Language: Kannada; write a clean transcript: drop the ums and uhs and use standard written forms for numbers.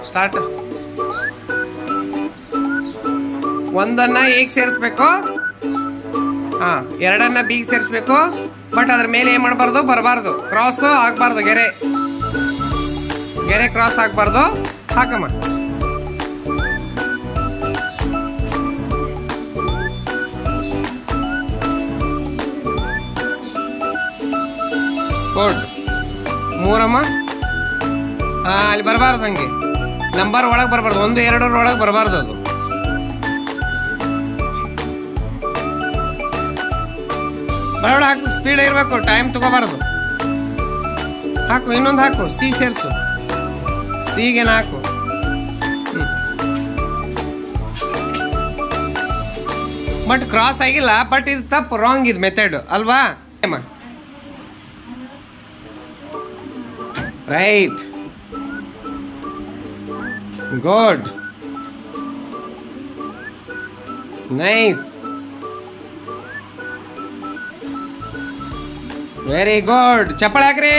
ಸ್ಟಾರ್ಟ್. ಒಂದನ್ನು ಎಗೆ ಸೇರಿಸ್ಬೇಕು, ಹಾಂ, ಎರಡನ್ನು ಬಿಗೆ ಸೇರಿಸ್ಬೇಕು. ಬಟ್ ಅದ್ರ ಮೇಲೆ ಏನು ಮಾಡಬಾರ್ದು, ಬರಬಾರ್ದು, ಕ್ರಾಸು ಆಗಬಾರ್ದು, ಗೆರೆ ಕ್ರಾಸ್ ಆಗಬಾರ್ದು. ಹಾಕಮ್ಮ. ಗುಡ್. ಮೂರಮ್ಮ. ಹಾಂ, ಅಲ್ಲಿ ಬರಬಾರ್ದು, ಹಂಗೆ ನಂಬರ್ ಒಳಗೆ ಬರಬಾರ್ದು, 1 2 ಒಳಗೆ ಬರಬಾರ್ದು ಅದು. ಬರೋಣ, ಹಾಕು, ಸ್ಪೀಡ್ ಇರಬೇಕು, ಟೈಮ್ ತಗೋಬಾರ್ದು. ಹಾಕು, ಇನ್ನೊಂದು ಹಾಕು, ಸಿ ಸೇರಿಸು, ಸಿಗೇನು ಹಾಕು. ಬಟ್ ಕ್ರಾಸ್ ಆಗಿಲ್ಲ, ಬಟ್ ಇದು ತಪ್ಪು, ರಾಂಗ್ ಇದು ಮೆಥಡ್ ಅಲ್ವಾ? Right, good, nice, very good. ಚಪ್ಪಾಳೆ ಹಾಕ್ರಿ.